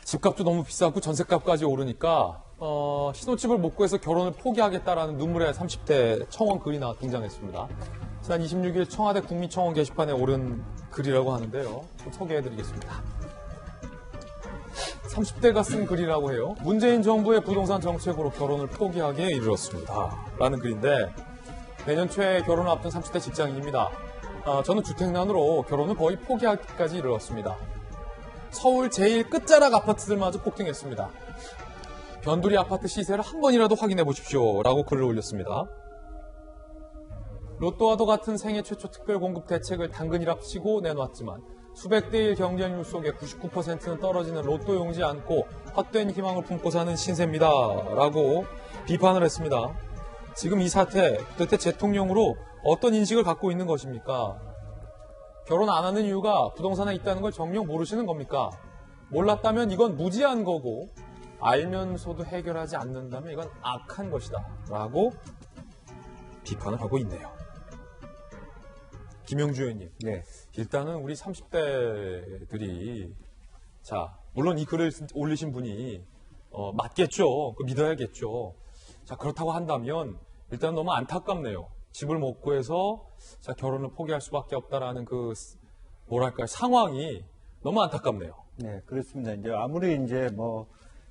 집값도 너무 비싸고 전셋값까지 오르니까 신혼집을 못 구해서 결혼을 포기하겠다라는 눈물의 30대 청원 글이 등장했습니다. 지난 26일 청와대 국민청원 게시판에 오른 글이라고 하는데요. 좀 소개해드리겠습니다. 30대가 쓴 글이라고 해요. 문재인 정부의 부동산 정책으로 결혼을 포기하기에 이르렀습니다. 라는 글인데 내년 초에 결혼을 앞둔 30대 직장인입니다. 저는 주택난으로 결혼을 거의 포기하기까지 이르렀습니다. 서울 제일 끝자락 아파트들마저 폭등했습니다. 변두리 아파트 시세를 한 번이라도 확인해 보십시오. 라고 글을 올렸습니다. 로또와도 같은 생애 최초 특별 공급 대책을 당근이랍시고 내놓았지만 수백 대 1 경쟁률 속에 99%는 떨어지는 로또 용지 않고 헛된 희망을 품고 사는 신세입니다. 라고 비판을 했습니다. 지금 이 사태, 도대체 대통령으로 어떤 인식을 갖고 있는 것입니까? 결혼 안 하는 이유가 부동산에 있다는 걸 정녕 모르시는 겁니까? 몰랐다면 이건 무지한 거고 알면서도 해결하지 않는다면 이건 악한 것이다. 라고 비판을 하고 있네요. 김영주 의원님. 네. 일단은 우리 30대들이 자 물론 이 글을 올리신 분이 맞겠죠. 믿어야겠죠. 자 그렇다고 한다면 일단 너무 안타깝네요. 집을 못 구해서 자 결혼을 포기할 수밖에 없다라는 그 뭐랄까요 상황이 너무 안타깝네요. 네, 그렇습니다. 이제 아무리 이제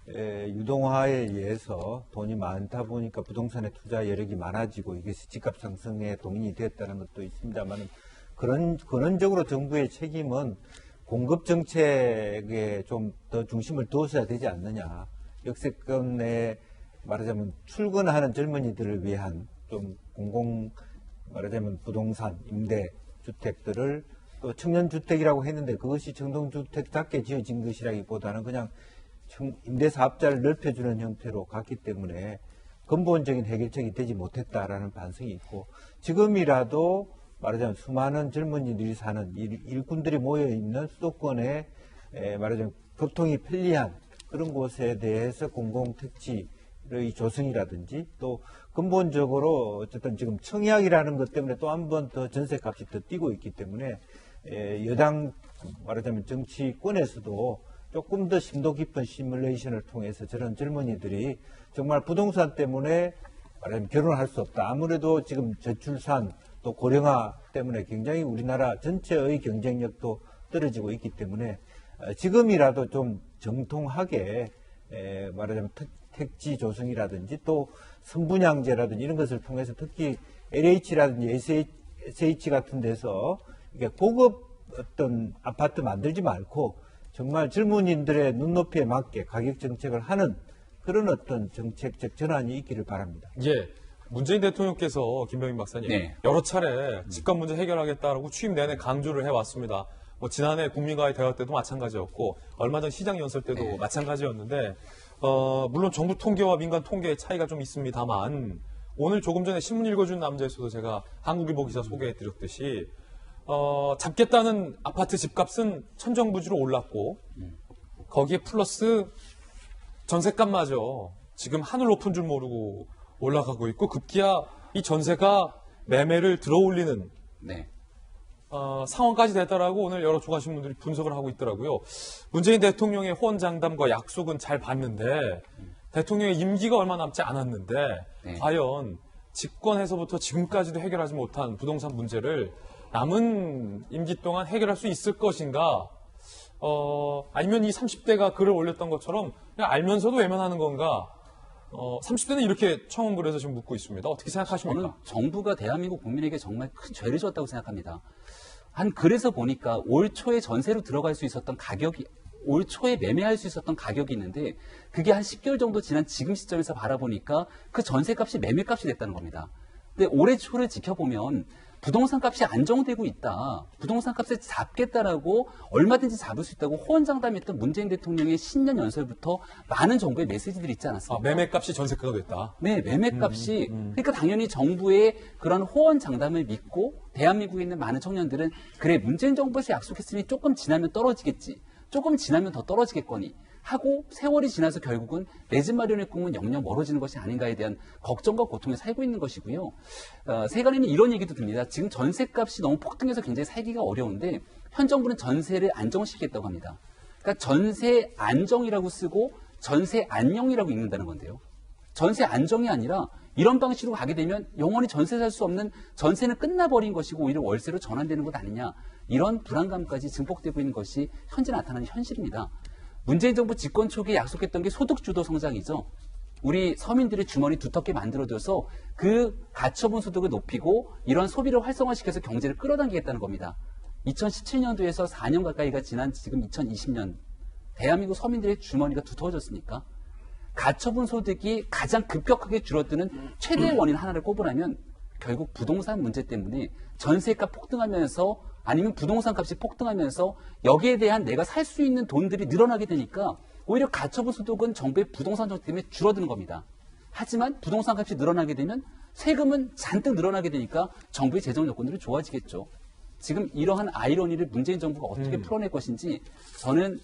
유동화에 의해서 돈이 많다 보니까 부동산에 투자 여력이 많아지고 이게 집값 상승에 동인이 됐다는 것도 있습니다만 근원적으로 정부의 책임은 공급 정책에 좀 더 중심을 두어야 되지 않느냐. 역세권에 말하자면 출근하는 젊은이들을 위한 좀 말하자면 부동산, 임대 주택들을 또 청년주택이라고 했는데 그것이 청동주택답게 지어진 것이라기보다는 그냥 임대사업자를 넓혀주는 형태로 갔기 때문에 근본적인 해결책이 되지 못했다라는 반성이 있고 지금이라도 말하자면 수많은 젊은이들이 사는 일꾼들이 모여있는 수도권에 말하자면 교통이 편리한 그런 곳에 대해서 공공택지의 조성이라든지 또 근본적으로 어쨌든 지금 청약이라는 것 때문에 또 한 번 더 전세값이 더 뛰고 있기 때문에 여당 말하자면 정치권에서도 조금 더 심도 깊은 시뮬레이션을 통해서 저런 젊은이들이 정말 부동산 때문에 말하자면 결혼할 수 없다. 아무래도 지금 저출산 또 고령화 때문에 굉장히 우리나라 전체의 경쟁력도 떨어지고 있기 때문에 지금이라도 좀 정통하게 말하자면 택지 조성이라든지 또 선분양제라든지 이런 것을 통해서 특히 LH라든지 SH 같은 데서 이게 고급 어떤 아파트 만들지 말고 정말 젊은이들의 눈높이에 맞게 가격 정책을 하는 그런 어떤 정책적 전환이 있기를 바랍니다. 예. 문재인 대통령께서 김병민 박사님 네. 여러 차례 집값 문제 해결하겠다라고 취임 내내 강조를 해왔습니다. 지난해 국민과의 대화 때도 마찬가지였고 얼마 전 시장 연설 때도 마찬가지였는데 물론 정부 통계와 민간 통계의 차이가 좀 있습니다만 오늘 조금 전에 신문 읽어준 남자에서도 제가 한국일보 기사 소개해드렸듯이 잡겠다는 아파트 집값은 천정부지로 올랐고 거기에 플러스 전셋값마저 지금 하늘 높은 줄 모르고 올라가고 있고 급기야 이 전세가 매매를 들어올리는 상황까지 됐다라고 오늘 여러 조간신문들이 분석을 하고 있더라고요. 문재인 대통령의 호언장담과 약속은 잘 봤는데 대통령의 임기가 얼마 남지 않았는데 과연 집권해서부터 지금까지도 해결하지 못한 부동산 문제를 남은 임기 동안 해결할 수 있을 것인가? 아니면 이 30대가 글을 올렸던 것처럼 그냥 알면서도 외면하는 건가? 30대는 이렇게 청원글에서 지금 묻고 있습니다. 어떻게 생각하십니까? 저는 정부가 대한민국 국민에게 정말 큰 죄를 졌다고 생각합니다. 그래서 보니까 올 초에 전세로 들어갈 수 있었던 가격이, 올 초에 매매할 수 있었던 가격이 있는데 그게 한 10개월 정도 지난 지금 시점에서 바라보니까 그 전세값이 매매값이 됐다는 겁니다. 근데 올해 초를 지켜보면 부동산 값이 안정되고 있다. 부동산 값을 잡겠다라고 얼마든지 잡을 수 있다고 호언장담했던 문재인 대통령의 신년 연설부터 많은 정부의 메시지들이 있지 않았습니까? 매매값이 전세가가 됐다. 네, 매매값이. 그러니까 당연히 정부의 그런 호언장담을 믿고 대한민국에 있는 많은 청년들은 그래, 문재인 정부에서 약속했으니 조금 지나면 떨어지겠지. 조금 지나면 더 떨어지겠거니. 하고 세월이 지나서 결국은 내 집 마련의 꿈은 영영 멀어지는 것이 아닌가에 대한 걱정과 고통에 살고 있는 것이고요. 세간에는 이런 얘기도 듭니다. 지금 전세값이 너무 폭등해서 굉장히 살기가 어려운데 현 정부는 전세를 안정시키겠다고 합니다. 그러니까 전세 안정이라고 쓰고 전세 안녕이라고 읽는다는 건데요. 전세 안정이 아니라 이런 방식으로 가게 되면 영원히 전세 살 수 없는 전세는 끝나버린 것이고 오히려 월세로 전환되는 것 아니냐. 이런 불안감까지 증폭되고 있는 것이 현재 나타나는 현실입니다. 문재인 정부 집권 초기에 약속했던 게 소득주도 성장이죠. 우리 서민들의 주머니 두텁게 만들어줘서 그 가처분 소득을 높이고 이런 소비를 활성화시켜서 경제를 끌어당기겠다는 겁니다. 2017년도에서 4년 가까이가 지난 지금 2020년 대한민국 서민들의 주머니가 두터워졌습니까? 가처분 소득이 가장 급격하게 줄어드는 최대의 원인 하나를 꼽으라면 결국 부동산 문제 때문에 전세값 폭등하면서 아니면 부동산 값이 폭등하면서 여기에 대한 내가 살 수 있는 돈들이 늘어나게 되니까 오히려 가처분 소득은 정부의 부동산 정책 때문에 줄어드는 겁니다. 하지만 부동산 값이 늘어나게 되면 세금은 잔뜩 늘어나게 되니까 정부의 재정 여건들이 좋아지겠죠. 지금 이러한 아이러니를 문재인 정부가 어떻게 풀어낼 것인지 저는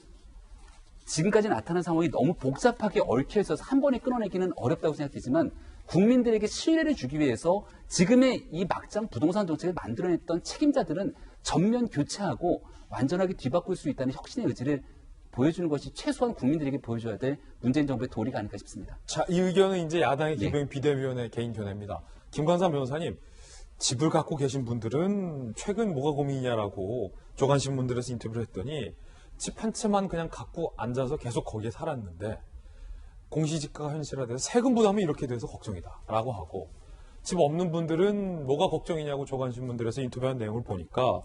지금까지 나타난 상황이 너무 복잡하게 얽혀 있어서 한 번에 끊어내기는 어렵다고 생각되지만 국민들에게 신뢰를 주기 위해서 지금의 이 막장 부동산 정책을 만들어냈던 책임자들은 전면 교체하고 완전하게 뒤바꿀 수 있다는 혁신의 의지를 보여주는 것이 최소한 국민들에게 보여줘야 될 문재인 정부의 도리가 아닐까 싶습니다. 자, 이 의견은 이제 야당의 김병인 비대위원의 개인 견해입니다. 김광삼 변호사님, 집을 갖고 계신 분들은 최근 뭐가 고민이냐라고 조간신문들에서 인터뷰를 했더니 집 한 채만 그냥 갖고 앉아서 계속 거기에 살았는데 공시지가가 현실화돼서 세금 부담이 이렇게 돼서 걱정이다라고 하고 집 없는 분들은 뭐가 걱정이냐고 조간신문들에서 인터뷰한 내용을 보니까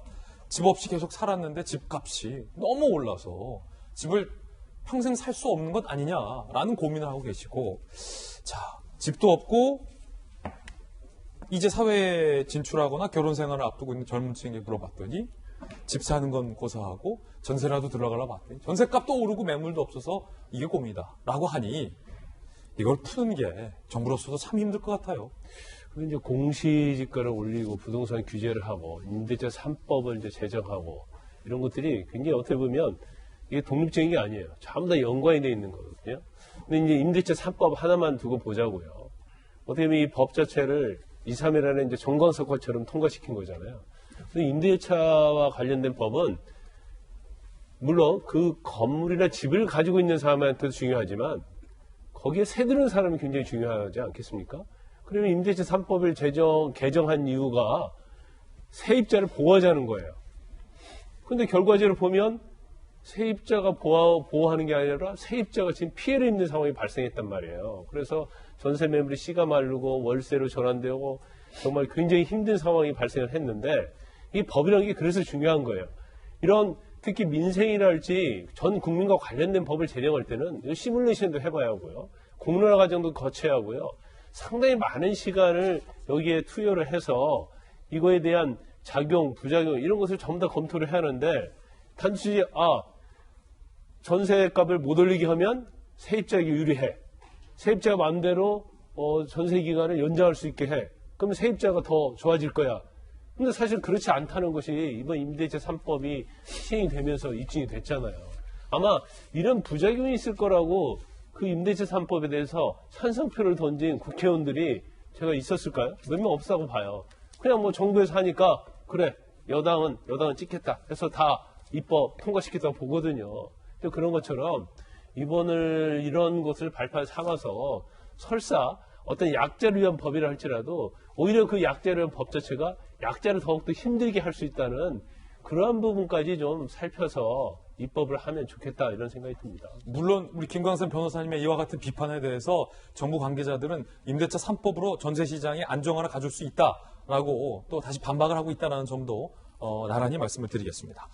집 없이 계속 살았는데 집값이 너무 올라서 집을 평생 살 수 없는 것 아니냐라는 고민을 하고 계시고 자, 집도 없고 이제 사회에 진출하거나 결혼 생활을 앞두고 있는 젊은 층에게 물어봤더니 집 사는 건 고사하고 전세라도 들어가라 봤더니 전세값도 오르고 매물도 없어서 이게 고민이다라고 하니 이걸 푸는 게 정부로서도 참 힘들 것 같아요. 그리고 이제 공시지가를 올리고 부동산 규제를 하고 임대차 3법을 이제 제정하고 이런 것들이 굉장히 어떻게 보면 이게 독립적인 게 아니에요. 전부 다 연관이 되어 있는 거거든요. 근데 이제 임대차 3법 하나만 두고 보자고요. 어떻게 보면 이 법 자체를 2, 3일 안에 이제 정관석화처럼 통과시킨 거잖아요. 근데 임대차와 관련된 법은 물론 그 건물이나 집을 가지고 있는 사람한테도 중요하지만 거기에 새드는 사람이 굉장히 중요하지 않겠습니까? 그러면 임대차 3법을 개정한 이유가 세입자를 보호하자는 거예요. 근데 결과적으로 보면 세입자가 보호하는 게 아니라 세입자가 지금 피해를 입는 상황이 발생했단 말이에요. 그래서 전세 매물이 씨가 마르고 월세로 전환되고 정말 굉장히 힘든 상황이 발생을 했는데 이 법이라는 게 그래서 중요한 거예요. 이런 특히 민생이랄지 전 국민과 관련된 법을 제정할 때는 시뮬레이션도 해봐야 하고요. 공론화 과정도 거쳐야 하고요. 상당히 많은 시간을 여기에 투여를 해서 이거에 대한 작용, 부작용 이런 것을 전부 다 검토를 해야 하는데 단지 전세값을 못 올리게 하면 세입자에게 유리해. 세입자가 마음대로 전세 기간을 연장할 수 있게 해. 그러면 세입자가 더 좋아질 거야. 근데 사실 그렇지 않다는 것이 이번 임대차 3법이 시행이 되면서 입증이 됐잖아요. 아마 이런 부작용이 있을 거라고 그 임대차 3법에 대해서 찬성표를 던진 국회의원들이 제가 있었을까요? 몇 명 없다고 봐요. 그냥 뭐 정부에서 하니까 그래 여당은 찍겠다 해서 다 입법 통과시켰다고 보거든요. 또 그런 것처럼 이번을 이런 것을 발판 삼아서 설사 어떤 약자를 위한 법이라 할지라도 오히려 그 약자를 위한 법 자체가 약자를 더욱더 힘들게 할 수 있다는 그러한 부분까지 좀 살펴서 입법을 하면 좋겠다 이런 생각이 듭니다. 물론 우리 김광선 변호사님의 이와 같은 비판에 대해서 정부 관계자들은 임대차 3법으로 전세 시장의 안정화를 가질 수 있다라고 또 다시 반박을 하고 있다는 점도 나란히 말씀을 드리겠습니다.